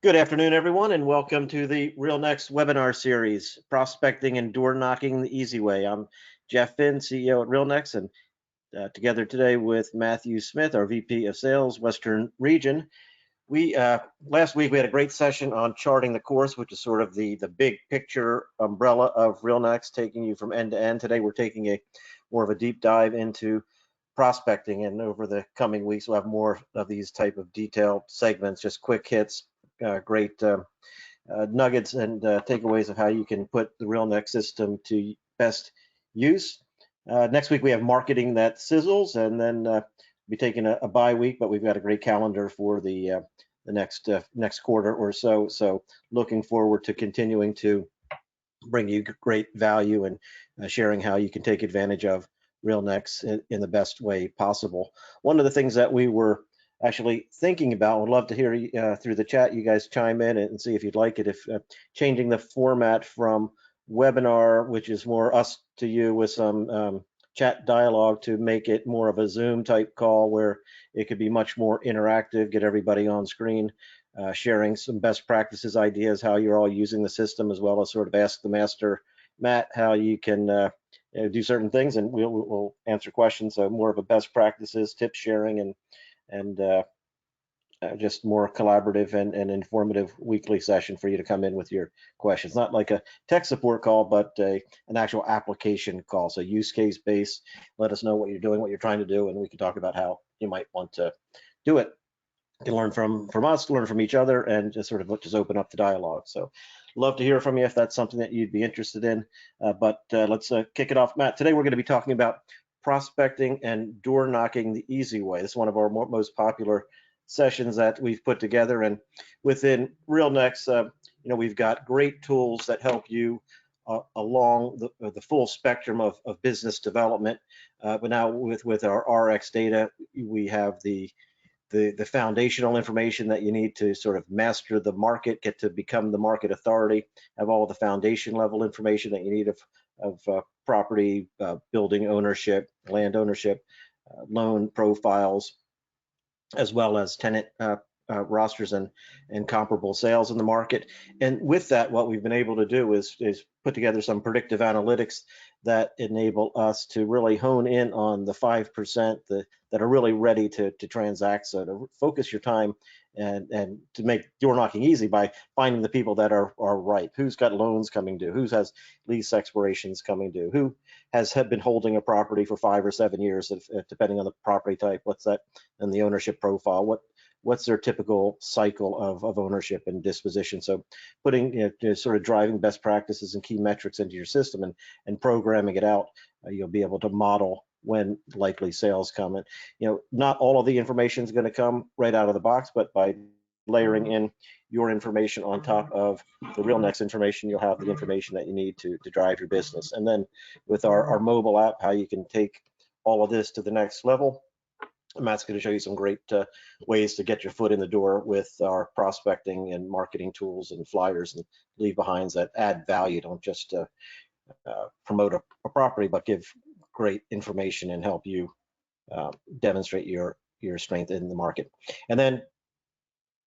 Good afternoon, everyone, and welcome to the Real Next webinar series, Prospecting and Door Knocking the Easy Way. I'm Jeff Finn, CEO at Real Next, and together today with Matthew Smith, our VP of Sales, Western Region. We last week we had a great session on charting the course, which is sort of the big picture umbrella of Real Next, taking you from end to end. Today we're taking a more of a deep dive into prospecting, and over the coming weeks we'll have more of these type of detailed segments, just quick hits, great nuggets and takeaways of how you can put the Real Next system to best use. Next week we have marketing that sizzles, and then be taking a bye week, but we've got a great calendar for the next quarter or so. So looking forward to continuing to bring you great value and sharing how you can take advantage of Real Next in the best way possible. One of the things that we were actually thinking about, would love to hear through the chat, you guys chime in and see if you'd like it, if changing the format from webinar, which is more us to you with some chat dialogue, to make it more of a Zoom type call where it could be much more interactive, get everybody on screen, sharing some best practices, ideas, how you're all using the system, as well as sort of ask the master, Matt, how you can do certain things, and we'll answer questions. So more of a best practices, tip sharing, and just more collaborative and informative weekly session for you to come in with your questions. Not like a tech support call, but an actual application call. So use case based, let us know what you're doing, what you're trying to do, and we can talk about how you might want to do it. You can learn from us, learn from each other, and just sort of just open up the dialogue. So love to hear from you if that's something that you'd be interested in. But let's kick it off. Matt, today we're going to be talking about prospecting and door knocking the easy way. This is one of our most popular sessions that we've put together, and within Real Next, we've got great tools that help you along the full spectrum of business development. But now with our RX data, we have the foundational information that you need to sort of master the market, get to become the market authority, have all the foundation level information that you need of property, building ownership, land ownership, loan profiles, as well as tenant rosters and comparable sales in the market. And with that, what we've been able to do is put together some predictive analytics that enable us to really hone in on the 5% that are really ready to transact. So to focus your time and to make door knocking easy by finding the people that are ripe. Who's got loans coming due? Who has lease expirations coming due? Who has been holding a property for 5 or 7 years, depending on the property type? What's that and the ownership profile? What's their typical cycle of ownership and disposition? So putting, sort of driving best practices and key metrics into your system and programming it out, you'll be able to model when likely sales come. And not all of the information is going to come right out of the box, but by layering in your information on top of the Real Next information, you'll have the information that you need to drive your business. And then with our mobile app, how you can take all of this to the next level. Matt's going to show you some great ways to get your foot in the door with our prospecting and marketing tools and flyers and leave behinds that add value. Don't just promote a property, but give great information and help you demonstrate your strength in the market. And then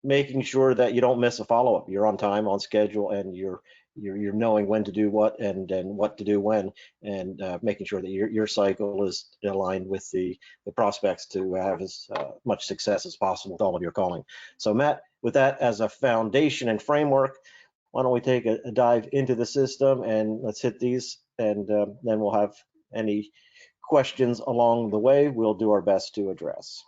making sure that you don't miss a follow-up. You're on time, on schedule, and you're knowing when to do what and what to do when, and making sure that your cycle is aligned with the prospects to have as much success as possible with all of your calling. So Matt, with that as a foundation and framework, why don't we take a dive into the system, and let's hit these, and then we'll have any questions along the way we'll do our best to address.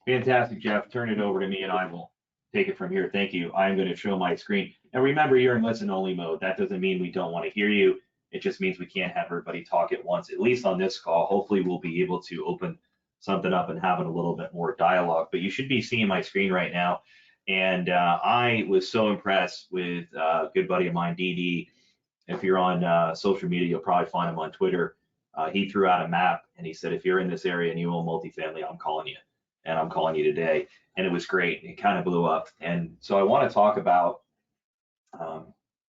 Fantastic, Jeff. Turn it over to me and I will take it from here. Thank you. I'm going to show my screen. And remember, you're in listen only mode. That doesn't mean we don't want to hear you. It just means we can't have everybody talk at once, at least on this call. Hopefully we'll be able to open something up and have it a little bit more dialogue. But you should be seeing my screen right now. And I was so impressed with a good buddy of mine, DD. If you're on social media, you'll probably find him on Twitter. He threw out a map and he said, if you're in this area and you own multifamily, I'm calling you. And I'm calling you today. And it was great. It kind of blew up. And so I want to talk about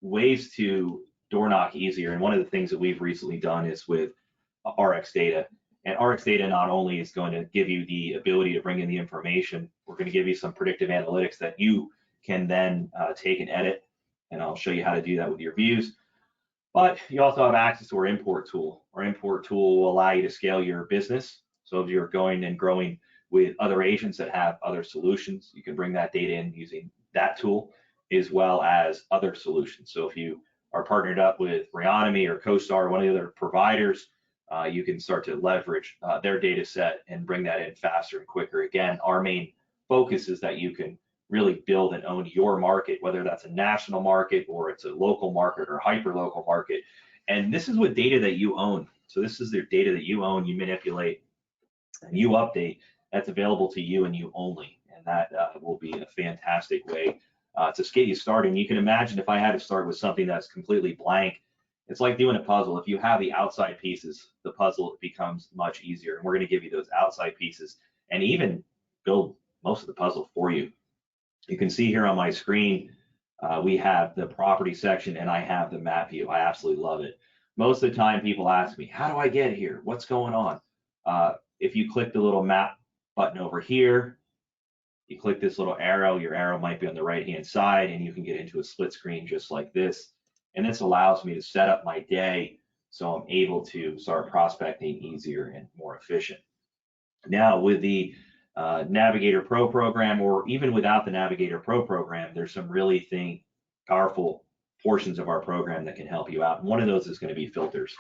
ways to door knock easier. And one of the things that we've recently done is with RX data. And ARCS data not only is going to give you the ability to bring in the information, we're going to give you some predictive analytics that you can then take and edit. And I'll show you how to do that with your views. But you also have access to our import tool. Our import tool will allow you to scale your business. So if you're going and growing with other agents that have other solutions, you can bring that data in using that tool, as well as other solutions. So if you are partnered up with Reonomy or CoStar or one of the other providers, you can start to leverage their data set and bring that in faster and quicker. Again, our main focus is that you can really build and own your market, whether that's a national market or it's a local market or a hyper local market. And this is with data that you own. So this is the data that you own, you manipulate, and you update. That's available to you and you only. And that will be a fantastic way to get you started. And you can imagine if I had to start with something that's completely blank, it's like doing a puzzle. If you have the outside pieces, the puzzle becomes much easier. And we're going to give you those outside pieces and even build most of the puzzle for you. You can see here on my screen, we have the property section and I have the map view. I absolutely love it. Most of the time people ask me, how do I get here? What's going on? If you click the little map button over here, you click this little arrow, your arrow might be on the right-hand side and you can get into a split screen just like this. And this allows me to set up my day so I'm able to start prospecting easier and more efficient. Now with the Navigator Pro program, or even without the Navigator Pro program, there's some really powerful portions of our program that can help you out. And one of those is going to be filters.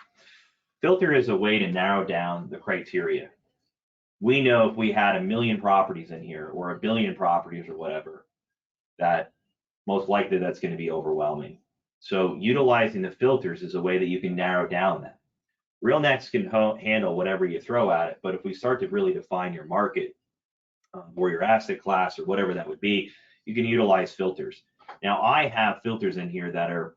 Filter is a way to narrow down the criteria. We know if we had 1 million properties in here or 1 billion properties or whatever, that most likely that's going to be overwhelming. So utilizing the filters is a way that you can narrow down that. RealNext can handle whatever you throw at it, but if we start to really define your market or your asset class or whatever that would be, you can utilize filters. Now I have filters in here that are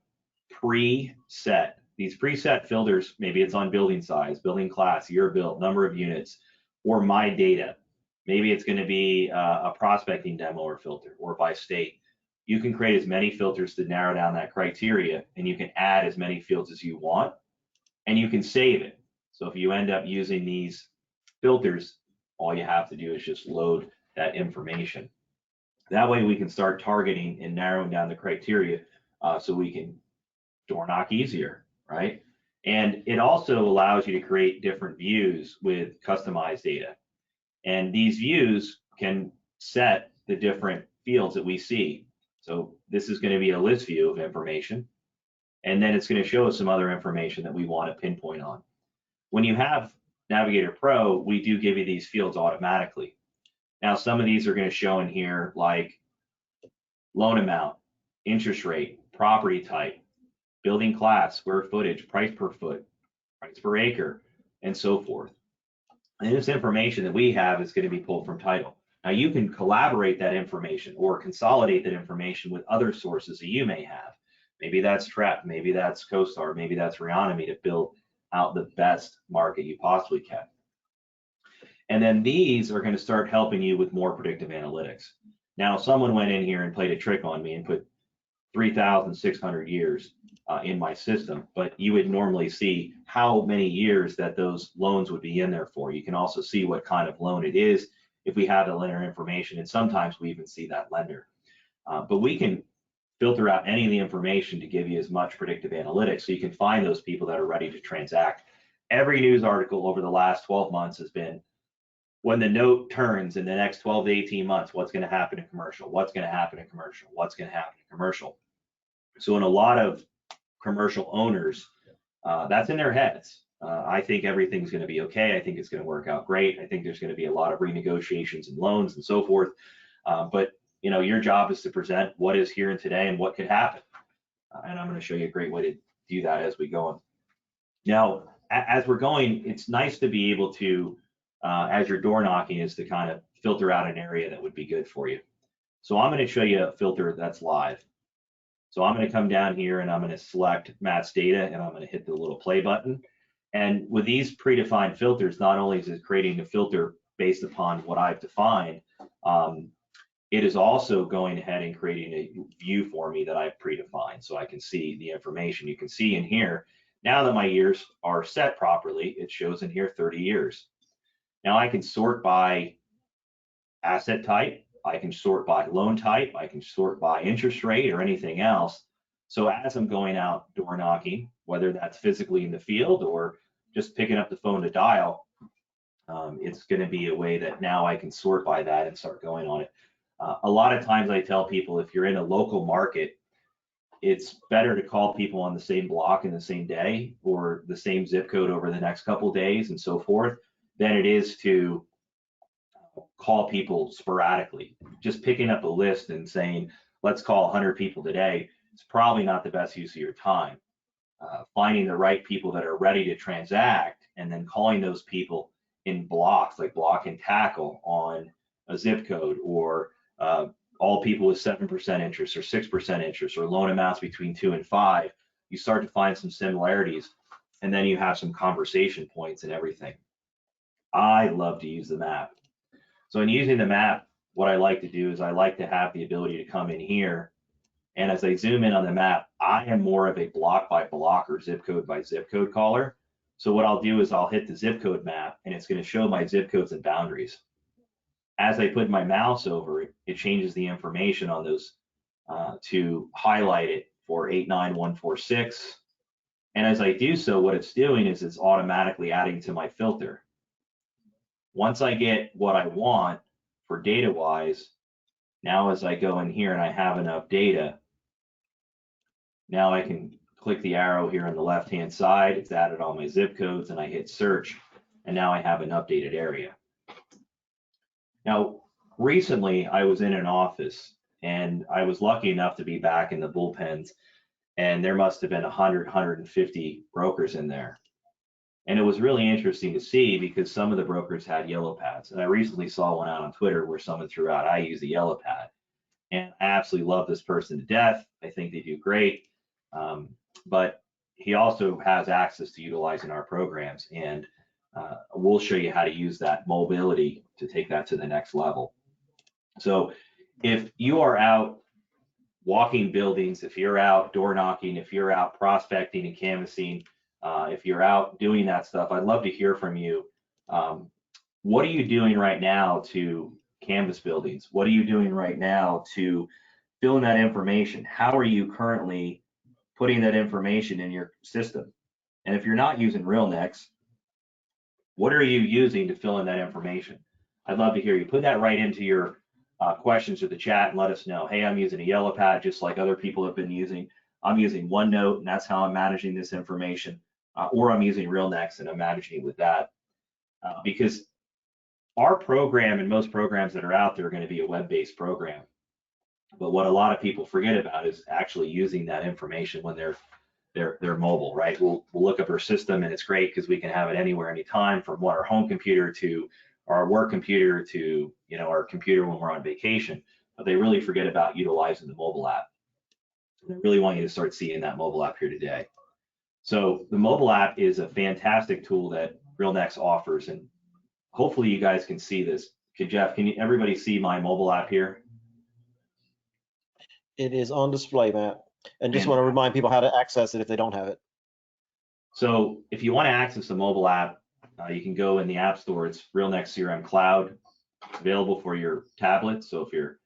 preset. These preset filters, maybe it's on building size, building class, year built, number of units, or my data. Maybe it's going to be a prospecting demo or filter, or by state. You can create as many filters to narrow down that criteria, and you can add as many fields as you want, and you can save it. So if you end up using these filters, all you have to do is just load that information. That way we can start targeting and narrowing down the criteria so we can door knock easier, right? And it also allows you to create different views with customized data. And these views can set the different fields that we see. So this is going to be a list view of information. And then it's going to show us some other information that we want to pinpoint on. When you have Navigator Pro, we do give you these fields automatically. Now, some of these are going to show in here like loan amount, interest rate, property type, building class, square footage, price per foot, price per acre, and so forth. And this information that we have is going to be pulled from title. Now you can collaborate that information or consolidate that information with other sources that you may have. Maybe that's TREP, maybe that's CoStar, maybe that's Reonomy to build out the best market you possibly can. And then these are going to start helping you with more predictive analytics. Now, someone went in here and played a trick on me and put 3,600 years in my system, but you would normally see how many years that those loans would be in there for. You can also see what kind of loan it is if we have the lender information, and sometimes we even see that lender. But we can filter out any of the information to give you as much predictive analytics so you can find those people that are ready to transact. Every news article over the last 12 months has been, when the note turns in the next 12 to 18 months, what's going to happen in commercial? What's going to happen in commercial? What's going to happen in commercial? So in a lot of commercial owners, that's in their heads. I think everything's going to be okay. I think it's going to work out great. I think there's going to be a lot of renegotiations and loans and so forth. But you know, your job is to present what is here and today and what could happen. And I'm going to show you a great way to do that as we go on. Now, as we're going, it's nice to be able to, as you're door knocking, is to kind of filter out an area that would be good for you. So I'm going to show you a filter that's live. So I'm going to come down here and I'm going to select Matt's data and I'm going to hit the little play button. And with these predefined filters, not only is it creating a filter based upon what I've defined, it is also going ahead and creating a view for me that I've predefined so I can see the information. You can see in here, now that my years are set properly, it shows in here 30 years. Now I can sort by asset type, I can sort by loan type, I can sort by interest rate or anything else. So as I'm going out door knocking, whether that's physically in the field or just picking up the phone to dial, it's going to be a way that now I can sort by that and start going on it. A lot of times I tell people, if you're in a local market, it's better to call people on the same block in the same day or the same zip code over the next couple of days and so forth than it is to call people sporadically. Just picking up a list and saying, let's call 100 people today, it's probably not the best use of your time. Finding the right people that are ready to transact and then calling those people in blocks, like block and tackle on a zip code, or all people with 7% interest or 6% interest, or loan amounts between 2 and 5, you start to find some similarities, and then you have some conversation points and everything. I love to use the map. So in using the map, what I like to do is I like to have the ability to come in here, and as I zoom in on the map, I am more of a block by block or zip code by zip code caller. So what I'll do is I'll hit the zip code map, and it's going to show my zip codes and boundaries. As I put my mouse over it, it changes the information on those to highlight it for 89146. And as I do so, what it's doing is it's automatically adding to my filter. Once I get what I want for data wise, now as I go in here and I have enough data, now I can click the arrow here on the left hand side, it's added all my zip codes, and I hit search, and now I have an updated area. Now, recently I was in an office and I was lucky enough to be back in the bullpens, and there must have been 100, 150 brokers in there. And it was really interesting to see because some of the brokers had yellow pads. And I recently saw one out on Twitter where someone threw out, I use a yellow pad. And I absolutely love this person to death. I think they do great. But he also has access to utilizing our programs. And we'll show you how to use that mobility to take that to the next level. So if you are out walking buildings, if you're out door knocking, if you're out prospecting and canvassing, if you're out doing that stuff, I'd love to hear from you. What are you doing right now to canvass buildings? What are you doing right now to fill in that information? How are you currently putting that information in your system? And if you're not using RealNex, what are you using to fill in that information? I'd love to hear you. Put that right into your questions to the chat and let us know. Hey, I'm using a yellow pad just like other people have been using. I'm using OneNote, and that's how I'm managing this information. Or I'm using RealNex and I'm managing it with that. Because our program and most programs that are out there are going to be a web-based program. But what a lot of people forget about is actually using that information when they're mobile, right? We'll look up our system, and it's great because we can have it anywhere, anytime, from our home computer to our work computer to our computer when we're on vacation. But they really forget about utilizing the mobile app. I really want you to start seeing that mobile app here today. So the mobile app is a fantastic tool that RealNex offers, and hopefully you guys can see this. Okay, Jeff, can everybody see my mobile app here? It is on display, Matt. And just want to remind people how to access it if they don't have it. So if you want to access the mobile app, you can go in the App Store. It's RealNex CRM Cloud. It's available for your tablet. So if you're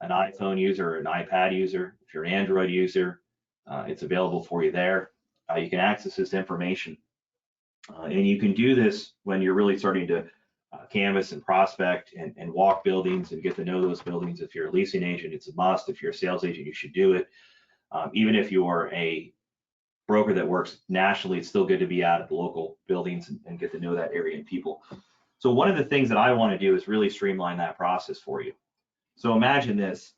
an iPhone user or an iPad user, if you're an Android user, it's available for you there. You can access this information. And you can do this when you're really starting to canvass and prospect and walk buildings and get to know those buildings. If you're a leasing agent, it's a must. If you're a sales agent, you should do it. Even if you're a broker that works nationally, it's still good to be out at the local buildings and get to know that area and people. So one of the things that I want to do is really streamline that process for you. So imagine this.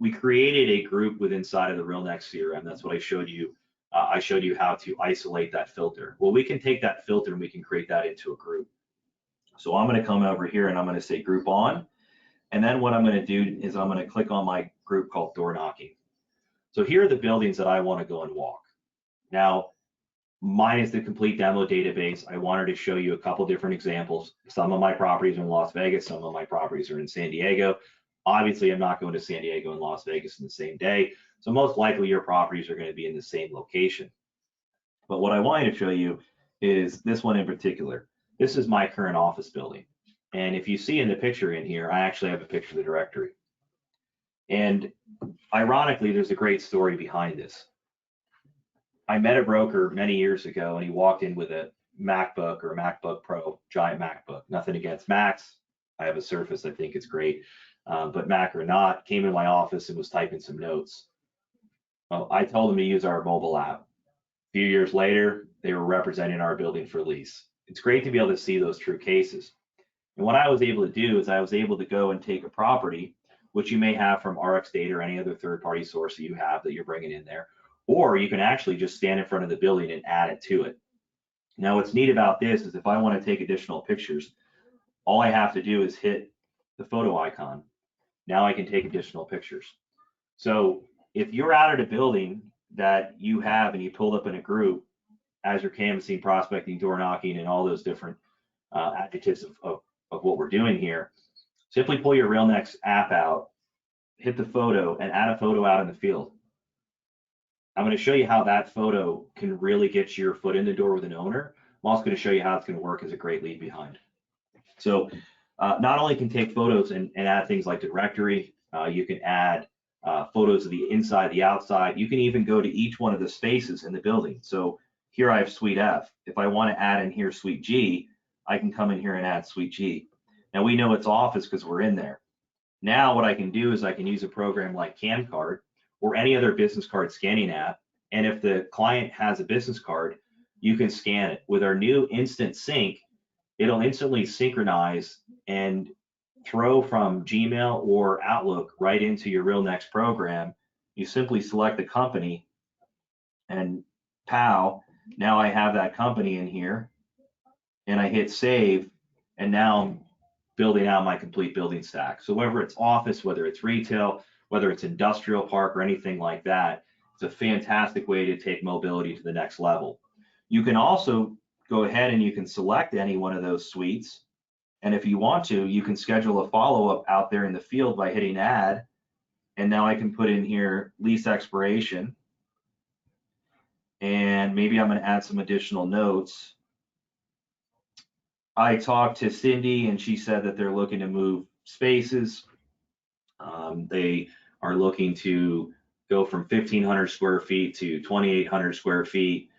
We created a group within inside of the RealNex CRM. That's what I showed you. I showed you how to isolate that filter. Well, we can take that filter and we can create that into a group. So I'm going to come over here and I'm going to say group on. And then what I'm going to do is I'm going to click on my group called door knocking. So here are the buildings that I want to go and walk. Now, mine is the complete demo database. I wanted to show you a couple different examples. Some of my properties are in Las Vegas. Some of my properties are in San Diego. Obviously, I'm not going to San Diego and Las Vegas in the same day. So most likely your properties are going to be in the same location. But what I wanted to show you is this one in particular. This is my current office building. And if you see in the picture in here, I actually have a picture of the directory. And ironically, there's a great story behind this. I met a broker many years ago, and he walked in with a MacBook or a MacBook Pro, giant MacBook. Nothing against Macs. I have a Surface. I think it's great. But Mac or not, came in my office and was typing some notes. Well, I told him to use our mobile app. A few years later, they were representing our building for lease. It's great to be able to see those true cases. And what I was able to do is I was able to go and take a property, which you may have from RX Data or any other third-party source that you have that you're bringing in there, or you can actually just stand in front of the building and add it to it. Now, what's neat about this is if I want to take additional pictures, all I have to do is hit the photo icon. Now I can take additional pictures. So if you're out at a building that you have and you pulled up in a group as you're canvassing, prospecting, door knocking, and all those different adjectives of what we're doing here, simply pull your RealNext app out, hit the photo, and add a photo out in the field. I'm going to show you how that photo can really get your foot in the door with an owner. I'm also going to show you how it's going to work as a great lead behind. So not only can take photos and add things like directory, you can add photos of the inside, the outside. You can even go to each one of the spaces in the building. So here I have suite F. If I want to add in here suite G, I can come in here and add suite G. Now we know it's office because we're in there. Now what I can do is I can use a program like CamCard or any other business card scanning app. And if the client has a business card, you can scan it. With our new instant sync, it'll instantly synchronize and throw from Gmail or Outlook right into your RealNext program. You simply select the company and pow, now I have that company in here, and I hit save, and now I'm building out my complete building stack. So whether it's office, whether it's retail, whether it's industrial park or anything like that, it's a fantastic way to take mobility to the next level. You can also go ahead and you can select any one of those suites. And if you want to, you can schedule a follow-up out there in the field by hitting add. And now I can put in here lease expiration. And maybe I'm going to add some additional notes. I talked to Cindy and she said that they're looking to move spaces. They are looking to go from 1,500 square feet to 2,800 square feet.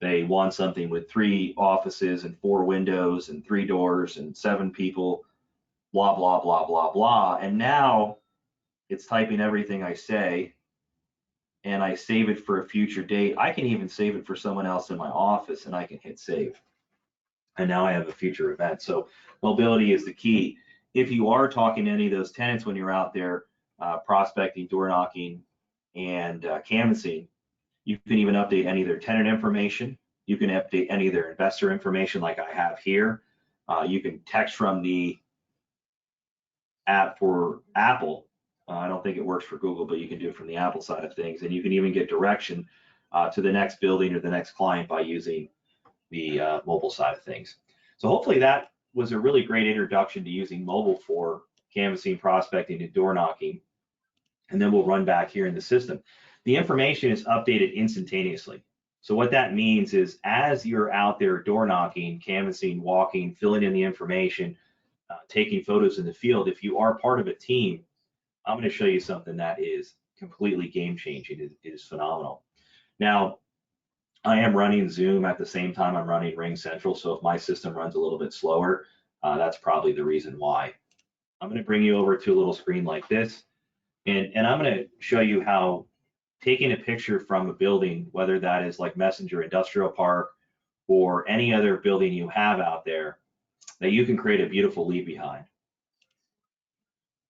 They want something with 3 offices and 4 windows and 3 doors and 7 people, blah, blah, blah, blah, blah. And now it's typing everything I say and I save it for a future date. I can even save it for someone else in my office and I can hit save. And now I have a future event. So mobility is the key. If you are talking to any of those tenants when you're out there prospecting, door knocking, and canvassing, you can even update any of their tenant information. You can update any of their investor information like I have here. You can text from the app for Apple. I don't think it works for Google, but you can do it from the Apple side of things. And you can even get direction to the next building or the next client by using the mobile side of things. So hopefully that was a really great introduction to using mobile for canvassing, prospecting, and door knocking. And then we'll run back here in the system. The information is updated instantaneously. So what that means is as you're out there door knocking, canvassing, walking, filling in the information, taking photos in the field, if you are part of a team, I'm going to show you something that is completely game changing. It is phenomenal. Now, I am running Zoom at the same time I'm running Ring Central. So if my system runs a little bit slower, that's probably the reason why. I'm going to bring you over to a little screen like this. And I'm going to show you how taking a picture from a building, whether that is like Messenger Industrial Park or any other building you have out there, that you can create a beautiful lead behind.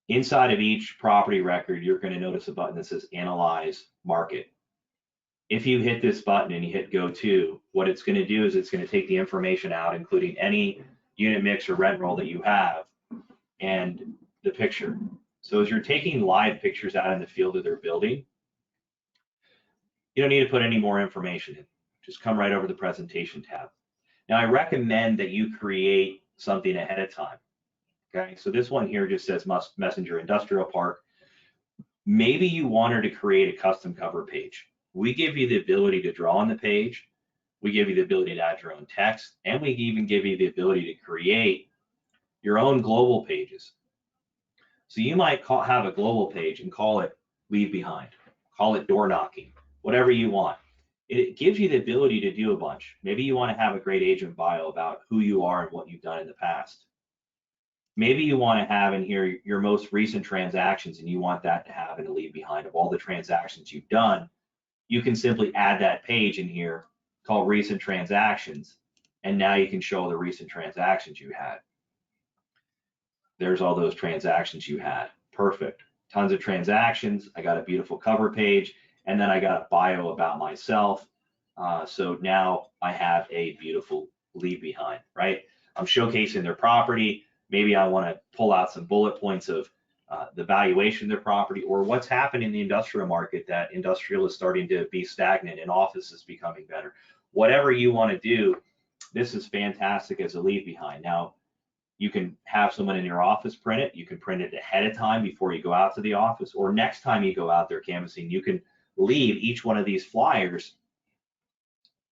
Inside of each property record, you're going to notice a button that says Analyze Market. If you hit this button and you hit Go To, what it's going to do is it's going to take the information out, including any unit mix or rent roll that you have, and the picture. So as you're taking live pictures out in the field of their building, you don't need to put any more information in. Just come right over the presentation tab. Now I recommend that you create something ahead of time. Okay, so this one here just says Messenger Industrial Park. Maybe you wanted to create a custom cover page. We give you the ability to draw on the page. We give you the ability to add your own text, and we even give you the ability to create your own global pages. So you might have a global page and call it leave behind, call it door knocking, whatever you want. It gives you the ability to do a bunch. Maybe you want to have a great agent bio about who you are and what you've done in the past. Maybe you want to have in here your most recent transactions, and you want that to have in a leave behind of all the transactions you've done. You can simply add that page in here called recent transactions, and now you can show all the recent transactions you had. There's all those transactions you had. Perfect. Tons of transactions. I got a beautiful cover page, and then I got a bio about myself. So now I have a beautiful leave behind, right? I'm showcasing their property. Maybe I want to pull out some bullet points of the valuation of their property, or what's happened in the industrial market, that industrial is starting to be stagnant and office is becoming better. Whatever you want to do, this is fantastic as a leave behind. Now, you can have someone in your office print it. You can print it ahead of time before you go out to the office, or next time you go out there canvassing, you can leave each one of these flyers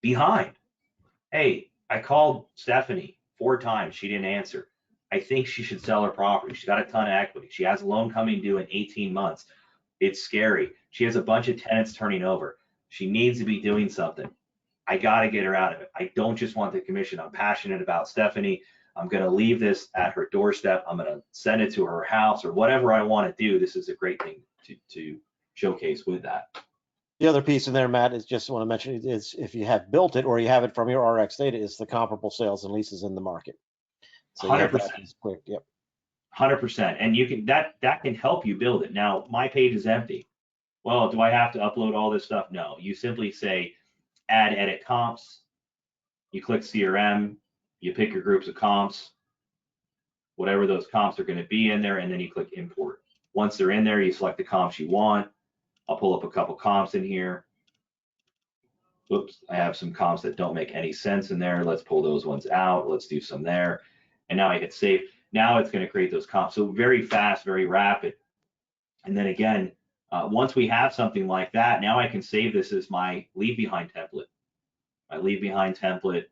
behind. Hey, I called Stephanie 4 times. She didn't answer. I think she should sell her property. She's got a ton of equity. She has a loan coming due in 18 months. It's scary. She has a bunch of tenants turning over. She needs to be doing something. I got to get her out of it. I don't just want the commission. I'm passionate about Stephanie. I'm going to leave this at her doorstep. I'm going to send it to her house, or whatever I want to do. This is a great thing to showcase with that. The other piece in there, Matt, is just want to mention is if you have built it or you have it from your RX data, is the comparable sales and leases in the market. So 100%. Quick. Yep. 100%. And you can that can help you build it. Now, my page is empty. Well, do I have to upload all this stuff? No. You simply say add edit comps. You click CRM. You pick your groups of comps, whatever those comps are going to be in there, and then you click import. Once they're in there, you select the comps you want. I'll pull up a couple comps in here. Oops, I have some comps that don't make any sense in there. Let's pull those ones out. Let's do some there. And now I hit save. Now it's going to create those comps. So very fast, very rapid. And then again, once we have something like that, now I can save this as my leave behind template. My leave behind template.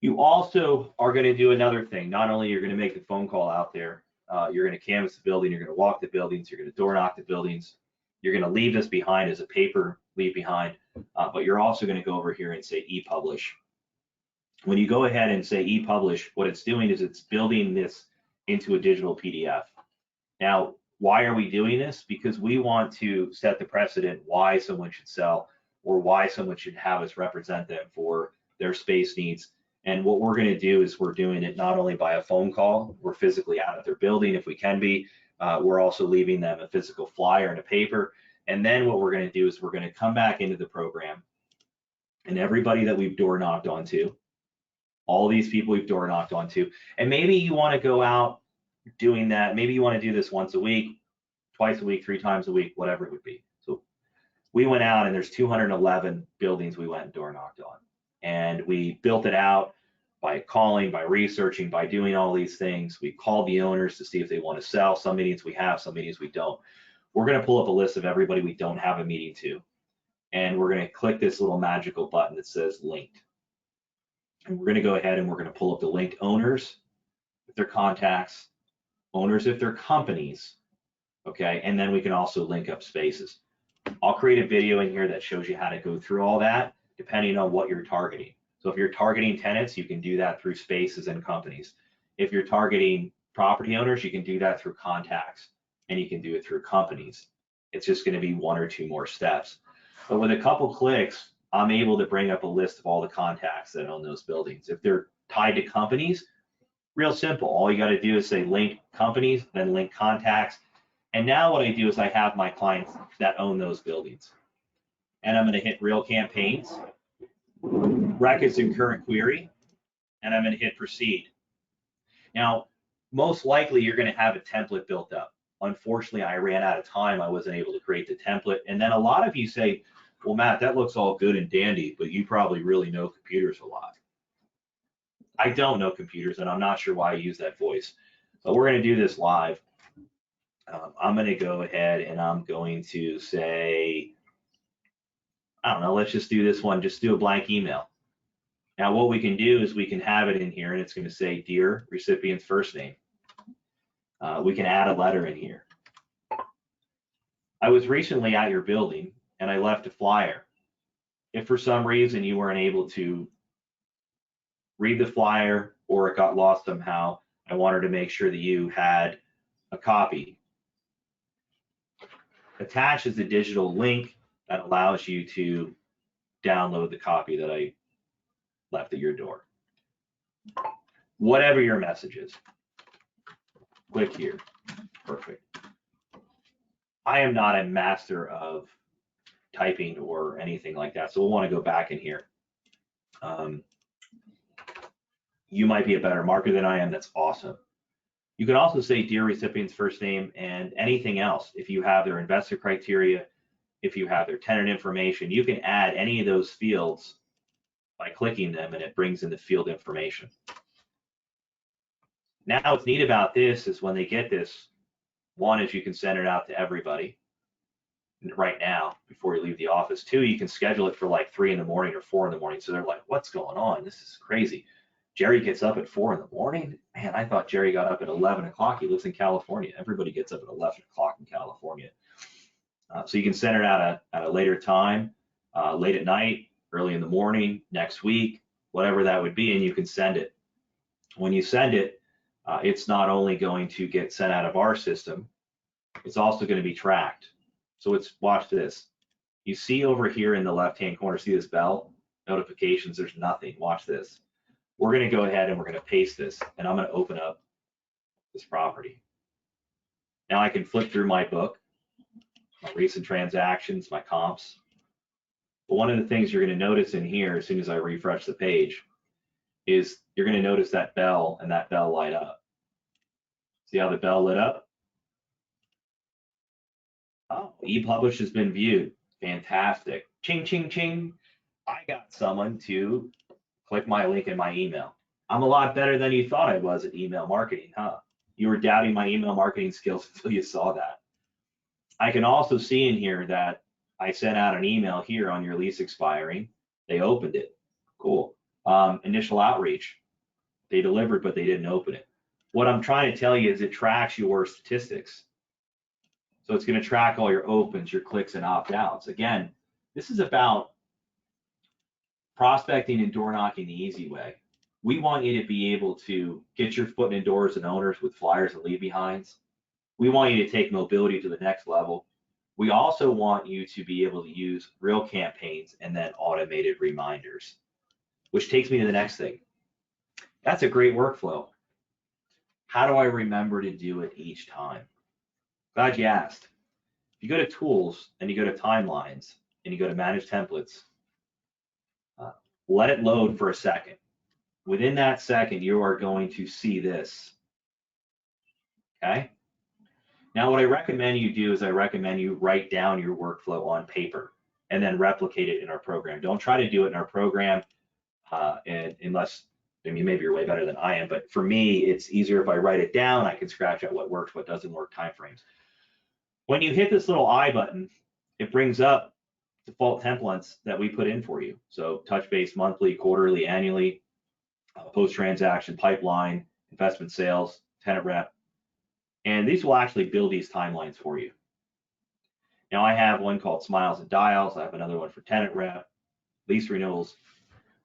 You also are going to do another thing. Not only you're going to make the phone call out there, you're going to canvass the building, you're going to walk the buildings, you're going to door knock the buildings, you're going to leave this behind as a paper leave behind, but you're also going to go over here and say e-publish. When you go ahead and say e-publish, what it's doing is it's building this into a digital PDF. Now, why are we doing this? Because we want to set the precedent why someone should sell, or why someone should have us represent them for their space needs. And what we're going to do is we're doing it not only by a phone call, we're physically out at their building if we can be, we're also leaving them a physical flyer and a paper. And then what we're going to do is we're going to come back into the program, and everybody that we've door knocked onto, all these people we've door knocked onto, and maybe you want to go out doing that. Maybe you want to do this once a week, twice a week, 3 times a week, whatever it would be. So we went out, and there's 211 buildings we went and door knocked on. And we built it out by calling, by researching, by doing all these things. We called the owners to see if they want to sell. Some meetings we have, some meetings we don't. We're going to pull up a list of everybody we don't have a meeting to. And we're going to click this little magical button that says linked. And we're going to go ahead and we're going to pull up the linked owners if they're contacts, owners if they're companies, okay? And then we can also link up spaces. I'll create a video in here that shows you how to go through all that, depending on what you're targeting. So if you're targeting tenants, you can do that through spaces and companies. If you're targeting property owners, you can do that through contacts, and you can do it through companies. It's just going to be 1 or 2 more steps. But with a couple clicks, I'm able to bring up a list of all the contacts that own those buildings. If they're tied to companies, real simple. All you got to do is say link companies, then link contacts. And now what I do is I have my clients that own those buildings. And I'm going to hit real campaigns, records and current query, and I'm going to hit proceed. Now, most likely you're going to have a template built up. Unfortunately, I ran out of time. I wasn't able to create the template. And then a lot of you say, well, Matt, that looks all good and dandy, but you probably really know computers a lot. I don't know computers, and I'm not sure why I use that voice. But we're going to do this live. I'm going to go ahead and I'm going to say, I don't know, let's just do this one. Just do a blank email. Now what we can do is we can have it in here and it's going to say, dear recipient's first name. We can add a letter in here. I was recently at your building and I left a flyer. If for some reason you weren't able to read the flyer or it got lost somehow, I wanted to make sure that you had a copy. Attached is a digital link that allows you to download the copy that I left at your door. Whatever your message is, click here. Perfect. I am not a master of typing or anything like that, so we'll want to go back in here. You might be a better marketer than I am. That's awesome. You can also say dear recipient's first name and anything else. If you have their investor criteria, if you have their tenant information, you can add any of those fields by clicking them and it brings in the field information. Now what's neat about this is when they get this, one is you can send it out to everybody right now before you leave the office. Two, you can schedule it for like 3 in the morning or 4 in the morning. So they're like, what's going on? This is crazy. Jerry gets up at 4 in the morning. Man, I thought Jerry got up at 11 o'clock. He lives in California. Everybody gets up at 11 o'clock in California. So you can send it out at a later time, late at night, early in the morning, next week, whatever that would be, and you can send it. When you send it, it's not only going to get sent out of our system, it's also going to be tracked. So watch this. You see over here in the left-hand corner, see this bell? Notifications, there's nothing. Watch this. We're going to go ahead and we're going to paste this, and I'm going to open up this property. Now I can flip through my book, my recent transactions, my comps. But one of the things you're going to notice in here, as soon as I refresh the page, is you're going to notice that bell and that bell light up. See how the bell lit up? Oh, ePublish has been viewed. Fantastic. Ching, ching, ching. I got someone to click my link in my email. I'm a lot better than you thought I was at email marketing, huh? You were doubting my email marketing skills until you saw that. I can also see in here that I sent out an email here on your lease expiring. They opened it. Cool. Initial outreach. They delivered, but they didn't open it. What I'm trying to tell you is it tracks your statistics. So it's going to track all your opens, your clicks, and opt-outs. Again, this is about prospecting and door knocking the easy way. We want you to be able to get your foot in doors and owners with flyers and leave behinds. We want you to take mobility to the next level. We also want you to be able to use real campaigns and then automated reminders, which takes me to the next thing. That's a great workflow. How do I remember to do it each time? Glad you asked. If you go to tools and you go to timelines and you go to manage templates, let it load for a second. Within that second, you are going to see this. Okay? Now, what I recommend you do is I recommend you write down your workflow on paper and then replicate it in our program. Don't try to do it in our program unless, I mean, maybe you're way better than I am, but for me, it's easier if I write it down. I can scratch out what works, what doesn't work, timeframes. When you hit this little I button, it brings up default templates that we put in for you. So touch base monthly, quarterly, annually, post-transaction, pipeline, investment sales, tenant rep. And these will actually build these timelines for you. Now I have one called Smiles and Dials. I have another one for tenant rep, lease renewals.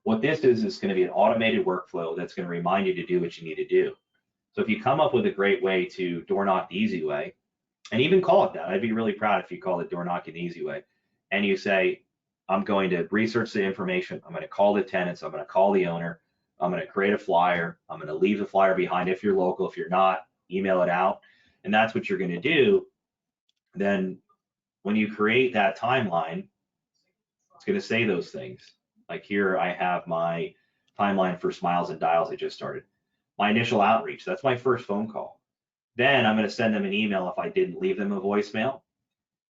What this is going to be an automated workflow that's going to remind you to do what you need to do. So if you come up with a great way to door knock the easy way, and even call it that, I'd be really proud if you call it door knocking the easy way. And you say, I'm going to research the information. I'm going to call the tenants. I'm going to call the owner. I'm going to create a flyer. I'm going to leave the flyer behind if you're local. If you're not, email it out. And that's what you're going to do. Then when you create that timeline, it's going to say those things. Like here, I have my timeline for Smiles and Dials I just started. My initial outreach, that's my first phone call. Then I'm going to send them an email if I didn't leave them a voicemail.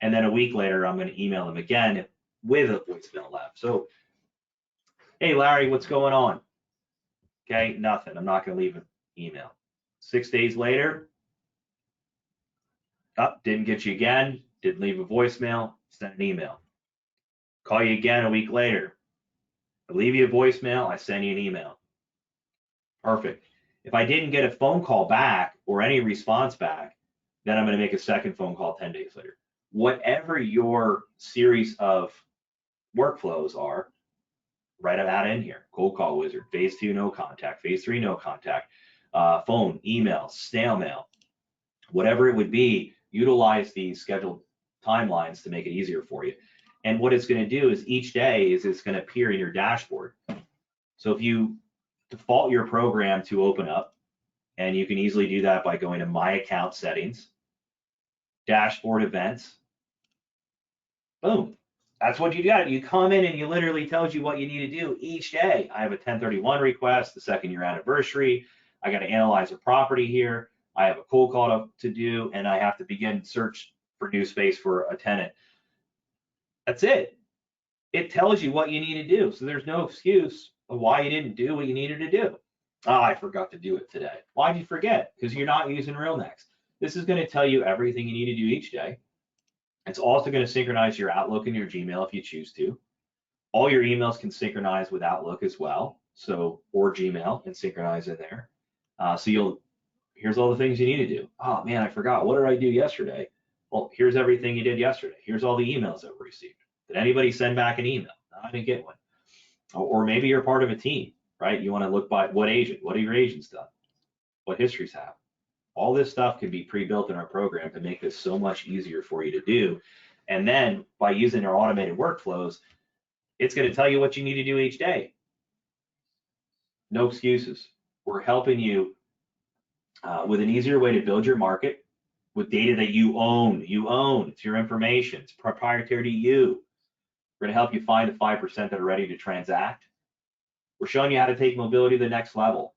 And then a week later, I'm going to email them again with a voicemail left. So, hey, Larry, what's going on? Okay, nothing. I'm not going to leave an email. 6 days later, didn't get you again, didn't leave a voicemail, sent an email. Call you again a week later. I leave you a voicemail, I send you an email. Perfect. If I didn't get a phone call back or any response back, then I'm going to make a second phone call 10 days later. Whatever your series of workflows are, write that in here. Cold call wizard, phase 2, no contact, phase 3, no contact, phone, email, snail mail, whatever it would be, utilize these scheduled timelines to make it easier for you. And what it's going to do is each day is it's going to appear in your dashboard. So if you default your program to open up, and you can easily do that by going to My Account Settings, Dashboard Events, boom. That's what you got. You come in and you literally tells you what you need to do each day. I have a 1031 request, the 2nd-year anniversary. I got to analyze a property here. I have a cold call to do, and I have to begin search for new space for a tenant. That's it. It tells you what you need to do. So there's no excuse of why you didn't do what you needed to do. Oh, I forgot to do it today. Why'd you forget? Because you're not using RealNext. This is going to tell you everything you need to do each day. It's also going to synchronize your Outlook and your Gmail if you choose to. All your emails can synchronize with Outlook as well, or Gmail and synchronize in there. Here's all the things you need to do. Oh man, I forgot. What did I do yesterday? Well, here's everything you did yesterday. Here's all the emails that were received. Did anybody send back an email? No, I didn't get one. Or maybe you're part of a team, right? You want to look by what have your agents done? What histories have? All this stuff can be pre-built in our program to make this so much easier for you to do. And then by using our automated workflows, it's going to tell you what you need to do each day. No excuses. We're helping you with an easier way to build your market with data that you own. It's your information. It's proprietary to you. We're going to help you find the 5% that are ready to transact. We're showing you how to take mobility to the next level.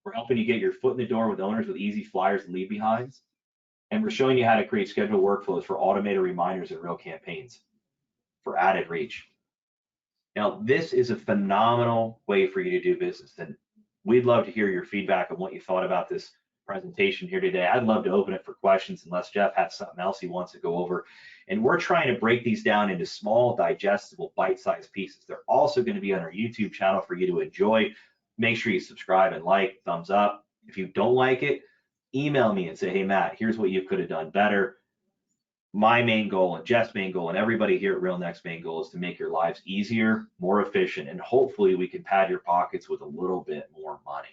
We're helping you get your foot in the door with owners with easy flyers and leave behinds. And we're showing you how to create scheduled workflows for automated reminders and real campaigns for added reach. Now, this is a phenomenal way for you to do business. And we'd love to hear your feedback on what you thought about this presentation here today. I'd love to open it for questions unless Jeff has something else he wants to go over. And we're trying to break these down into small, digestible, bite-sized pieces. They're also going to be on our YouTube channel for you to enjoy. Make sure you subscribe and like, thumbs up. If you don't like it, email me and say, hey, Matt, here's what you could have done better. My main goal and Jeff's main goal and everybody here at RealNext main goal is to make your lives easier, more efficient, and hopefully we can pad your pockets with a little bit more money.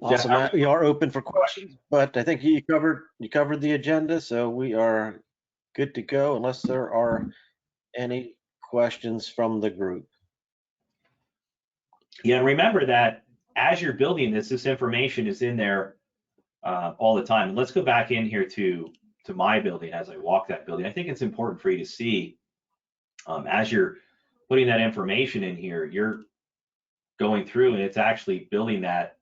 Awesome, Matt. We are open for questions, but I think you covered the agenda, so we are good to go unless there are any questions from the group. Yeah, and remember that as you're building this information is in there all the time. And let's go back in here to my building as I walk that building. I think it's important for you to see as you're putting that information in here, you're going through and it's actually building that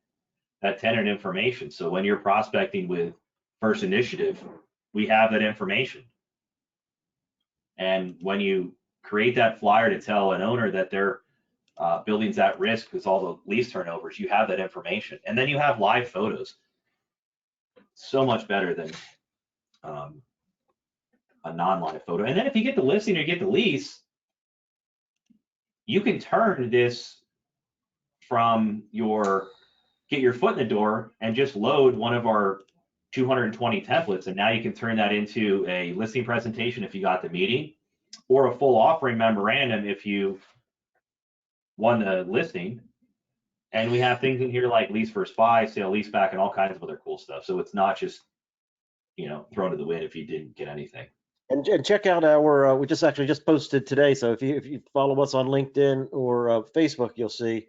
tenant information. So when you're prospecting with First Initiative, we have that information. And when you create that flyer to tell an owner that their building's at risk with all the lease turnovers, you have that information. And then you have live photos. So much better than a non-live photo. And then if you get the listing or you get the lease, you can turn this from get your foot in the door and just load one of our 220 templates. And now you can turn that into a listing presentation if you got the meeting, or a full offering memorandum if you won the listing. And we have things in here like lease versus buy, sale, lease back, and all kinds of other cool stuff. So it's not just, thrown to the wind if you didn't get anything. And check out our, we just posted today. So if you follow us on LinkedIn or Facebook, you'll see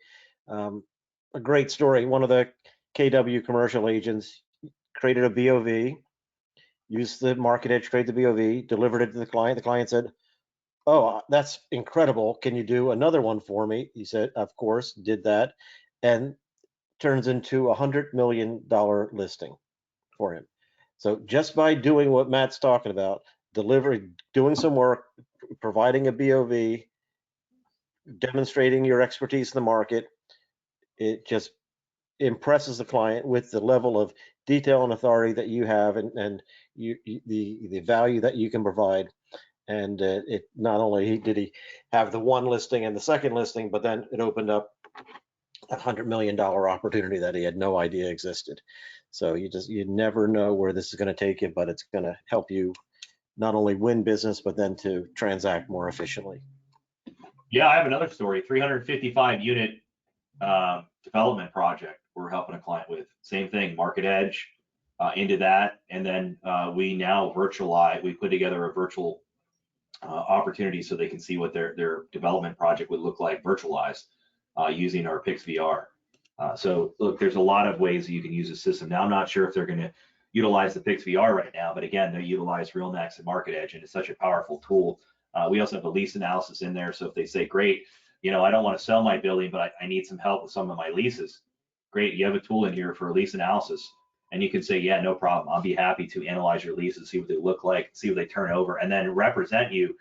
a great story. One of the KW commercial agents created a BOV, used the market edge, created the BOV, delivered it to the client. The client said, oh, that's incredible. Can you do another one for me? He said, of course, did that, and turns into $100 million listing for him. So just by doing what Matt's talking about, doing some work, providing a BOV, demonstrating your expertise in the market, it just impresses the client with the level of detail and authority that you have and the value that you can provide. And it not only did he have the one listing and the second listing, but then it opened up $100 million opportunity that he had no idea existed. So you never know where this is going to take you, but it's going to help you not only win business, but then to transact more efficiently. Yeah, I have another story. 355 unit development project we're helping a client with. Same thing, market edge into that, and then we now virtualize. We put together a virtual opportunity so they can see what their development project would look like virtualized using our PixVR. So look, there's a lot of ways that you can use the system. Now I'm not sure if they're going to utilize the PixVR right now, but again, they utilize RealNext and Market Edge, and it's such a powerful tool. We also have a lease analysis in there, so if they say, great, I don't want to sell my building, but I need some help with some of my leases. Great, you have a tool in here for lease analysis, and you can say, yeah, no problem. I'll be happy to analyze your leases, see what they look like, see what they turn over, and then represent you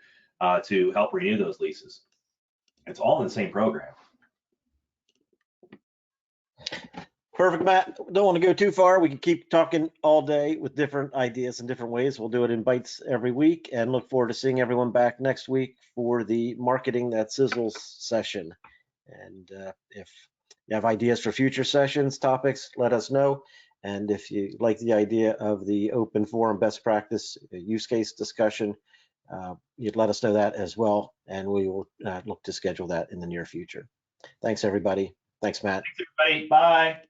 to help renew those leases. It's all in the same program. Perfect, Matt. Don't want to go too far. We can keep talking all day with different ideas and different ways. We'll do it in bites every week, and look forward to seeing everyone back next week for the Marketing That Sizzles session. And if you have ideas for future sessions, topics, let us know. And if you like the idea of the open forum best practice use case discussion, you'd let us know that as well, and we will look to schedule that in the near future. Thanks, everybody. Thanks, Matt. Thanks, everybody. Bye.